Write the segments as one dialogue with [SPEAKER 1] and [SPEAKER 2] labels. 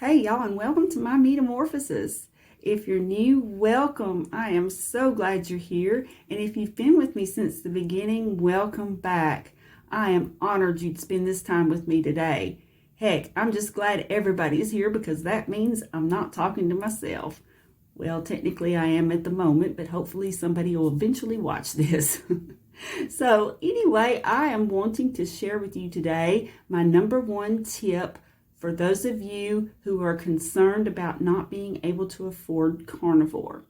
[SPEAKER 1] Hey y'all, and welcome to my metamorphosis. If you're new, welcome. I am so glad you're here. And if you've been with me since the beginning, welcome back. I am honored you'd spend this time with me today. Heck, I'm just glad everybody's here because that means I'm not talking to myself. Well, technically I am at the moment, but hopefully somebody will eventually watch this. So anyway, I am wanting to share with you today my number one tip for those of you who are concerned about not being able to afford carnivore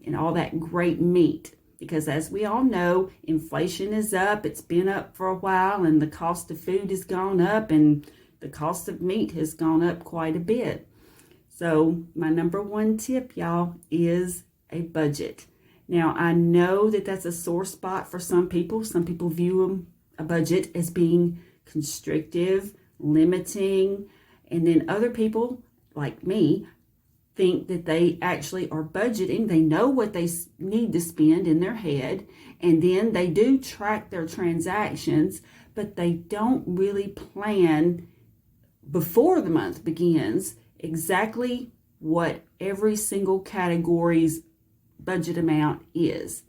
[SPEAKER 1] and all that great meat. Because as we all know, inflation is up. It's been up for a while, and the cost of food has gone up, and the cost of meat has gone up quite a bit. So my number one tip, y'all, is a budget. Now, I know that that's a sore spot for some people. Some people view a budget as being constrictive, limiting, and then other people, like me, think that they actually are budgeting. They know what they need to spend in their head, and then they do track their transactions, but they don't really plan before the month begins exactly what every single category's budget amount is.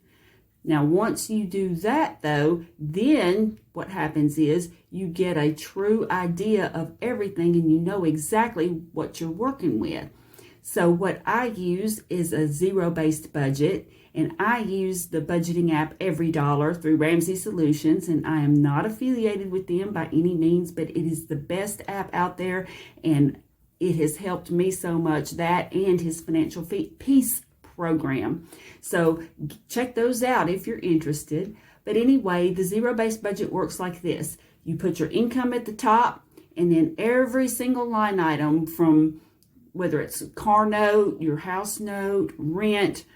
[SPEAKER 1] Now, once you do that, though, then what happens is you get a true idea of everything and you know exactly what you're working with. So what I use is a zero-based budget, and I use the budgeting app Every Dollar through Ramsey Solutions, and I am not affiliated with them by any means, but it is the best app out there, and it has helped me so much, that and his Financial Peace program. So check those out if you're interested. But anyway, the zero-based budget works like this. You put your income at the top, and then every single line item, from whether it's a car note, your house note, rent,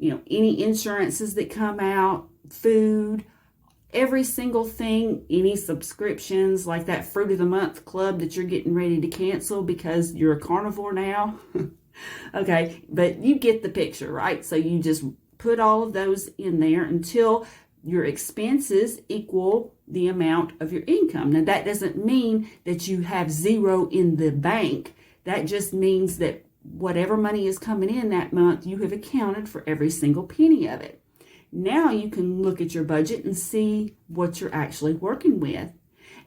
[SPEAKER 1] any insurances that come out, food, every single thing, any subscriptions like that Fruit of the Month club that you're getting ready to cancel because you're a carnivore now. Okay, but you get the picture, right? So you just put all of those in there until your expenses equal the amount of your income. Now, that doesn't mean that you have zero in the bank. That just means that whatever money is coming in that month, you have accounted for every single penny of it. Now you can look at your budget and see what you're actually working with.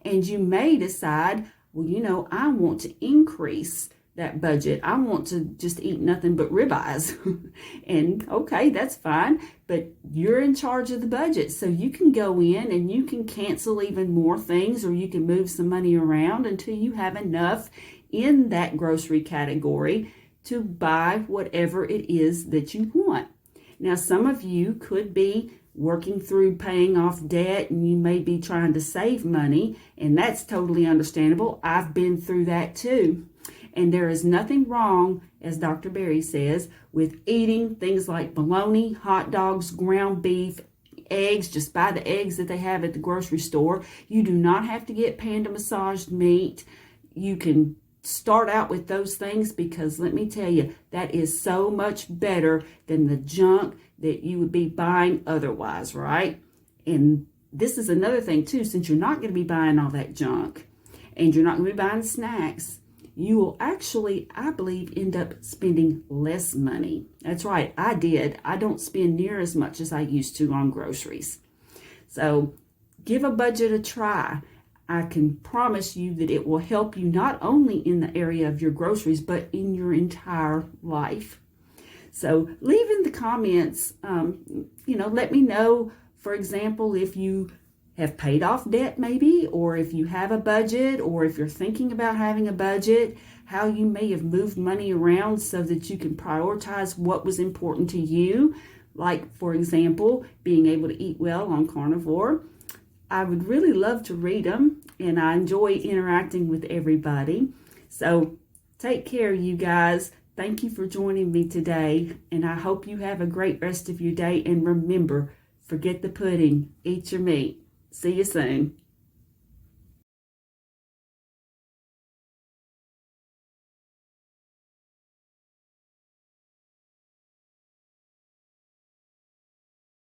[SPEAKER 1] And you may decide, well, I want to increase that budget. I want to just eat nothing but ribeyes. And okay, that's fine, but you're in charge of the budget. So you can go in and you can cancel even more things, or you can move some money around until you have enough in that grocery category to buy whatever it is that you want. Now, some of you could be working through paying off debt, and you may be trying to save money, and that's totally understandable. I've been through that too. And there is nothing wrong, as Dr. Berry says, with eating things like bologna, hot dogs, ground beef, eggs. Just buy the eggs that they have at the grocery store. You do not have to get panda massaged meat. You can start out with those things, because let me tell you, that is so much better than the junk that you would be buying otherwise, right? And this is another thing too, since you're not going to be buying all that junk and you're not going to be buying snacks, you will actually, I believe, end up spending less money. That's right, I did. I don't spend near as much as I used to on groceries. So give a budget a try. I can promise you that it will help you not only in the area of your groceries, but in your entire life. So leave in the comments, let me know, for example, if you have paid off debt maybe, or if you have a budget, or if you're thinking about having a budget, how you may have moved money around so that you can prioritize what was important to you. Like, for example, being able to eat well on Carnivore. I would really love to read them, and I enjoy interacting with everybody. So take care, you guys. Thank you for joining me today, and I hope you have a great rest of your day. And remember, forget the pudding, eat your meat. See you soon.